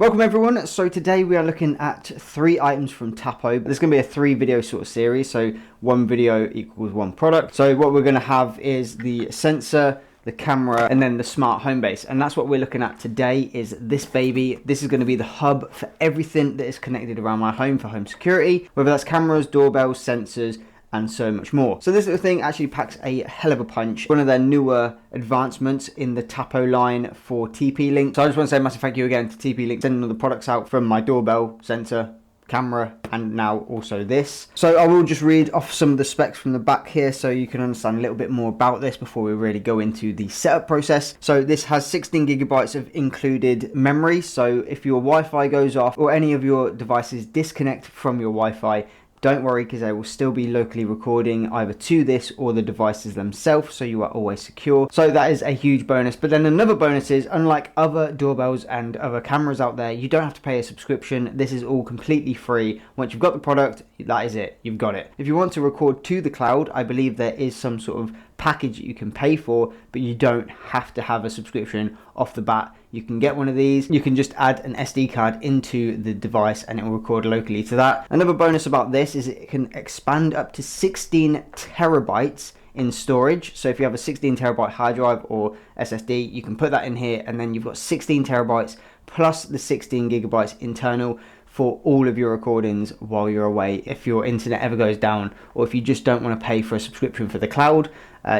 Welcome everyone. So today we are looking at 3 items from Tapo. There's going to be a 3 video sort of series, so 1 video equals 1 product. So what we're going to have is the sensor, the camera, and then the smart home base. And that's what we're looking at today, is this baby. This is going to be the hub for everything that is connected around my home for home security, whether that's cameras, doorbells, sensors, and so much more. So this little thing actually packs a hell of a punch. One of their newer advancements in the Tapo line for TP-Link. So I just want to say a massive thank you again to TP-Link, sending all the products out from my doorbell, sensor, camera, and now also this. So I will just read off some of the specs from the back here so you can understand a little bit more about this before we really go into the setup process. So this has 16 gigabytes of included memory. So if your Wi-Fi goes off or any of your devices disconnect from your Wi-Fi, don't worry, because they will still be locally recording either to this or the devices themselves, so you are always secure. So that is a huge bonus. But then another bonus is, unlike other doorbells and other cameras out there, you don't have to pay a subscription. This is all completely free. Once you've got the product, that is it. You've got it. If you want to record to the cloud, I believe there is some sort of package that you can pay for, but you don't have to have a subscription off the bat. You can get one of these. You can just add an SD card into the device and it will record locally to that. Another bonus about this is it can expand up to 16 terabytes in storage. So if you have a 16 terabyte hard drive or SSD, you can put that in here, and then you've got 16 terabytes plus the 16 gigabytes internal for all of your recordings while you're away. If your internet ever goes down, or if you just don't want to pay for a subscription for the cloud,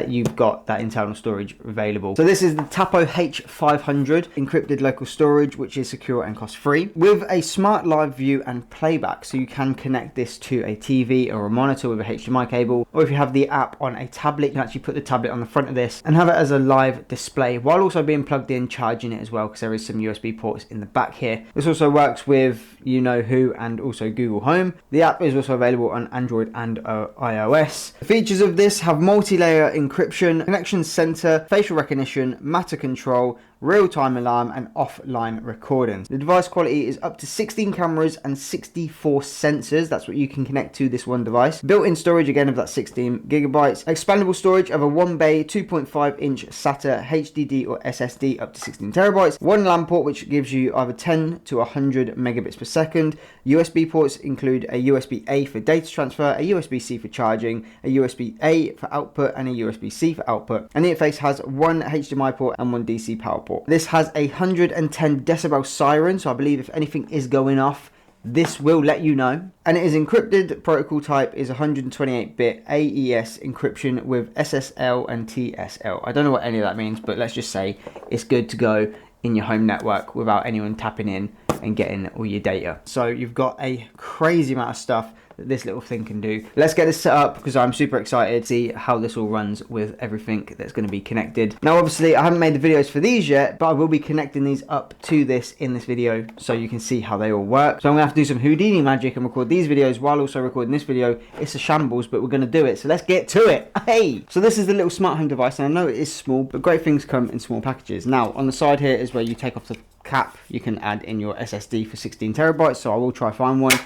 you've got that internal storage available. So this is the Tapo H500 encrypted local storage, which is secure and cost free, with a smart live view and playback. So you can connect this to a TV or a monitor with a HDMI cable, or if you have the app on a tablet, you can actually put the tablet on the front of this and have it as a live display while also being plugged in, charging it as well, because there is some USB ports in the back here. This also works with you know who and also Google Home. The app is also available on Android and iOS. The features of this have multi-layer encryption, connection center, facial recognition, matter control, real-time alarm, and offline recordings. The device quality is up to 16 cameras and 64 sensors. That's what you can connect to this one device. Built-in storage again of that 16 gigabytes. Expandable storage of a 1 bay 2.5 inch SATA HDD or SSD up to 16 terabytes. One LAN port, which gives you either 10 to 100 megabits per second. USB ports include a USB-A for data transfer, a USB-C for charging, a USB-A for output, and a USB-C for output. And the interface has one HDMI port and one DC power port. This has a 110 decibel siren, so I believe if anything is going off, this will let you know. And it is encrypted. Protocol type is 128-bit AES encryption with SSL and TSL. I don't know what any of that means, but let's just say it's good to go in your home network without anyone tapping in and getting all your data. So you've got a crazy amount of stuff that this little thing can do. Let's get this set up, because I'm super excited to see how this all runs with everything that's going to be connected. Now obviously I haven't made the videos for these yet, but I will be connecting these up to this in this video so you can see how they all work. So I'm going to have to do some Houdini magic and record these videos while also recording this video. It's a shambles, but we're going to do it, so let's get to it. Hey! So this is the little smart home device, and I know it is small, but great things come in small packages. Now on the side here is where you take off the cap. You can add in your SSD for 16 terabytes, so I will try find one.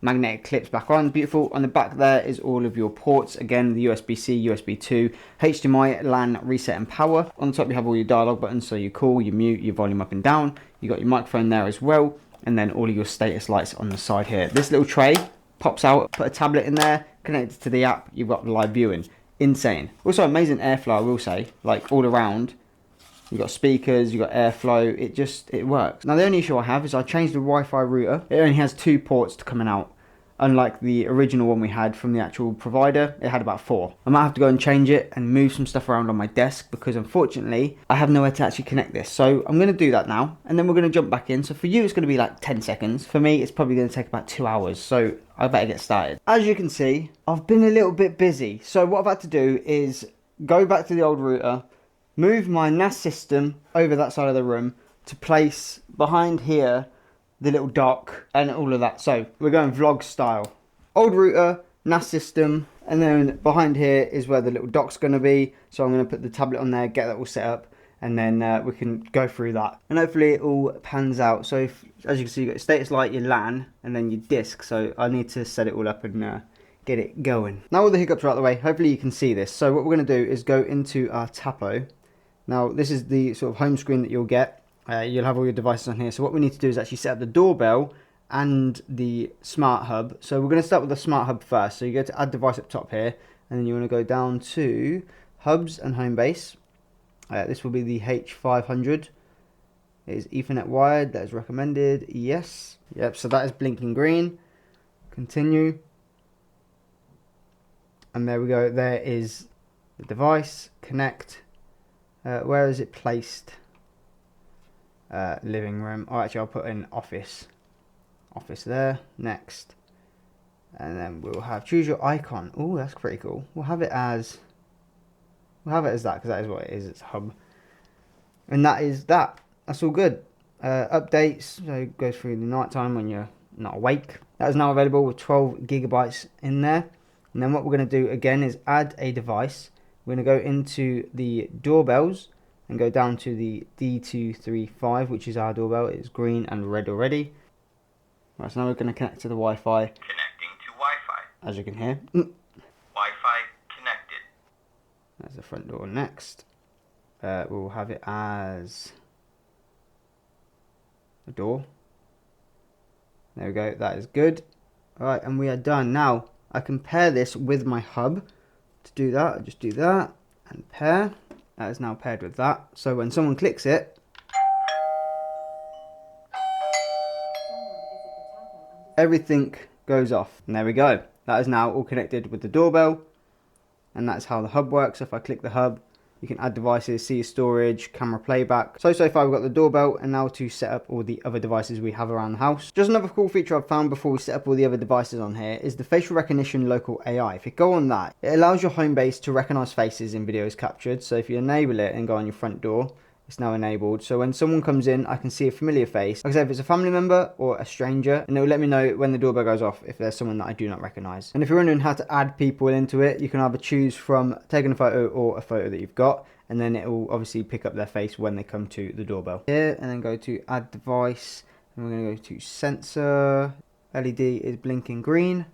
Magnetic clips back on, beautiful. On the back there is all of your ports. Again, the USB-C, USB 2, HDMI, LAN, reset and power. On the top you have all your dialogue buttons, so you call, you mute, your volume up and down. You got your microphone there as well, and then all of your status lights on the side here. This little tray pops out, put a tablet in there, connected to the app, you've got live viewing. Insane. Also amazing airflow, I will say, like all around. You've got speakers, you've got airflow, it works. Now the only issue I have is I changed the Wi-Fi router. It only has 2 ports coming out. Unlike the original one we had from the actual provider, it had about 4. I might have to go and change it and move some stuff around on my desk, because unfortunately I have nowhere to actually connect this. So I'm going to do that now, and then we're going to jump back in. So for you it's going to be like 10 seconds. For me it's probably going to take about 2 hours. So I better get started. As you can see, I've been a little bit busy. So what I've had to do is go back to the old router, move my NAS system over that side of the room to place behind here the little dock and all of that. So we're going vlog style. Old router, NAS system, and then behind here is where the little dock's going to be. So I'm going to put the tablet on there, get that all set up, and then we can go through that. And hopefully it all pans out. So if, as you can see, you've got your status light, your LAN, and then your disk. So I need to set it all up and get it going. Now all the hiccups are out of the way. Hopefully you can see this. So what we're going to do is go into our Tapo. Now this is the sort of home screen that you'll get. you'll have all your devices on here. So what we need to do is actually set up the doorbell and the smart hub. So we're going to start with the smart hub first. So you go to add device up top here, and then you want to go down to hubs and home base. This will be the H500. It is Ethernet wired. That is recommended. Yes. Yep. So that is blinking green. Continue. And there we go. There is the device. Connect. Where is it placed? Living room. Oh, actually, I'll put in office. Office there. Next. And then we'll have choose your icon. Oh, that's pretty cool. We'll have it as that, because that is what it is. It's a hub. And that is that. That's all good. Updates. So it goes through the night time when you're not awake. That is now available with 12 gigabytes in there. And then what we're going to do again is add a device. We're going to go into the doorbells and go down to the D235, which is our doorbell. It's green and red already. Right, so now we're going to connect to the Wi-Fi. Connecting to Wi-Fi. As you can hear. Wi-Fi connected. That's the front door next. We'll have it as a door. There we go. That is good. Alright, and we are done. Now, I can pair this with my hub. To do that, I just do that and pair. That is now paired with that. So when someone clicks it, everything goes off. And there we go. That is now all connected with the doorbell. And that's how the hub works. So if I click the hub, you can add devices, see your storage, camera playback. So far we've got the doorbell, and now to set up all the other devices we have around the house. Just another cool feature I've found before we set up all the other devices on here is the facial recognition local AI. If you go on that, it allows your home base to recognize faces in videos captured. So if you enable it and go on your front door, it's now enabled. So when someone comes in, I can see a familiar face. Like I said, if it's a family member or a stranger, and it will let me know when the doorbell goes off if there's someone that I do not recognize. And if you're wondering how to add people into it, you can either choose from taking a photo or a photo that you've got, and then it will obviously pick up their face when they come to the doorbell. Here, and then go to add device, and we're going to go to sensor. LED is blinking green.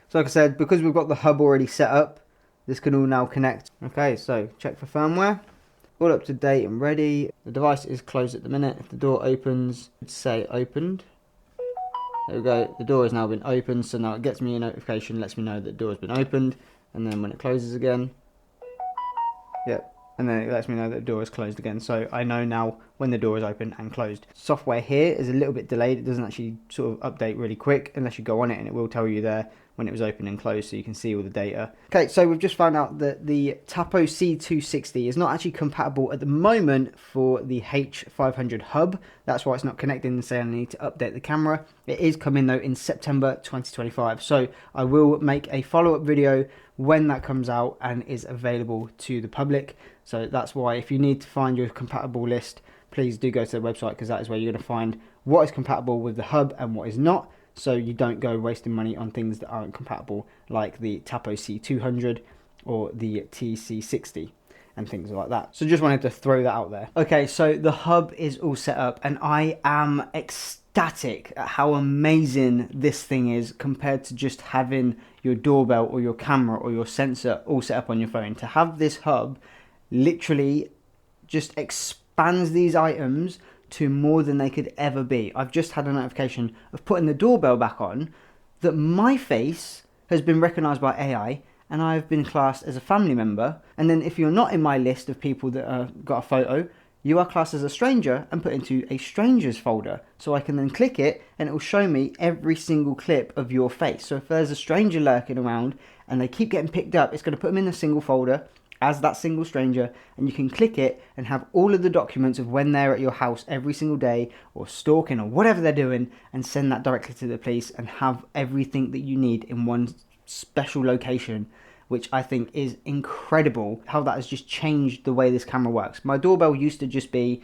So like I said, because we've got the hub already set up, this can all now connect. Okay, so check for firmware. All up to date and ready. The device is closed at the minute. If the door opens, it'd say opened. There we go. The door has now been opened, so now it gets me a notification, lets me know that the door has been opened, and then when it closes again, yep, and then it lets me know that the door is closed again. So I know now when the door is open and closed. Software here is a little bit delayed. It doesn't actually sort of update really quick unless you go on it, and it will tell you there when it was open and closed, so you can see all the data. Okay, so we've just found out that the Tapo C260 is not actually compatible at the moment for the H500 Hub. That's why it's not connected and saying I need to update the camera. It is coming though in September 2025. So I will make a follow-up video when that comes out and is available to the public. So that's why if you need to find your compatible list, please do go to the website, because that is where you're going to find what is compatible with the hub and what is not. So you don't go wasting money on things that aren't compatible, like the Tapo C200 or the TC60 and things like that. So just wanted to throw that out there. Okay, so the hub is all set up, and I am ecstatic at how amazing this thing is compared to just having your doorbell or your camera or your sensor all set up on your phone. To have this hub literally just expands these items to more than they could ever be. I've just had a notification of putting the doorbell back on that my face has been recognized by AI, and I've been classed as a family member. And then if you're not in my list of people that got a photo, you are classed as a stranger and put into a strangers folder. So I can then click it and it will show me every single clip of your face. So if there's a stranger lurking around and they keep getting picked up, it's going to put them in a single folder as that single stranger, and you can click it and have all of the documents of when they're at your house every single day or stalking or whatever they're doing, and send that directly to the police and have everything that you need in one special location, which I think is incredible how that has just changed the way this camera works. My doorbell used to just be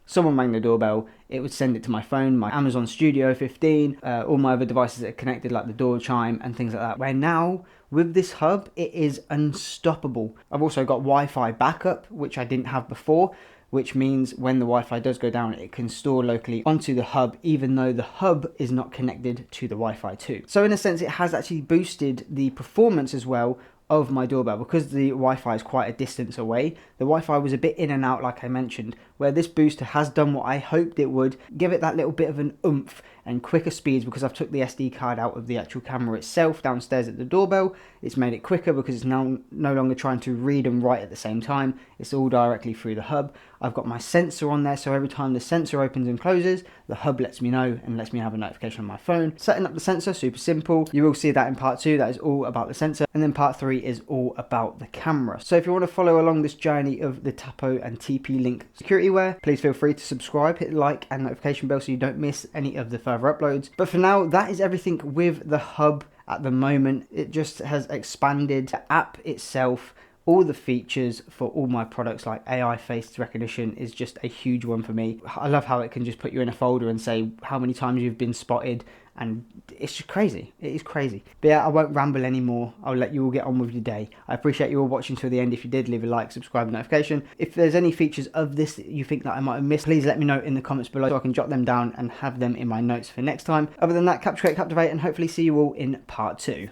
someone rang the doorbell, it would send it to my phone, my Amazon Studio 15, all my other devices that are connected like the door chime and things like that. Where now, with this hub, it is unstoppable. I've also got Wi-Fi backup, which I didn't have before, which means when the Wi-Fi does go down, it can store locally onto the hub, even though the hub is not connected to the Wi-Fi too. So in a sense, it has actually boosted the performance as well of my doorbell, because the Wi-Fi is quite a distance away. The Wi-Fi was a bit in and out, like I mentioned. where this booster has done what I hoped it would, give it that little bit of an oomph and quicker speeds, because I've took the SD card out of the actual camera itself downstairs at the doorbell. It's made it quicker because it's now no longer trying to read and write at the same time. It's all directly through the hub. I've got my sensor on there, so every time the sensor opens and closes, the hub lets me know and lets me have a notification on my phone. Setting up the sensor, super simple. You will see that in part 2, that is all about the sensor. And then part 3 is all about the camera. So if you want to follow along this journey of the Tapo and TP-Link security wear, please feel free to subscribe, hit like and notification bell so you don't miss any of the further uploads. But for now, that is everything with the hub at the moment. It just has expanded the app itself. All the features for all my products, like AI face recognition, is just a huge one for me. I love how it can just put you in a folder and say how many times you've been spotted, and it's just crazy. It is crazy. But yeah, I won't ramble anymore. I'll let you all get on with your day. I appreciate you all watching till the end. If you did, leave a like, subscribe, and notification. If there's any features of this that you think that I might have missed, please let me know in the comments below so I can jot them down and have them in my notes for next time. Other than that, captivate, and hopefully see you all in part 2.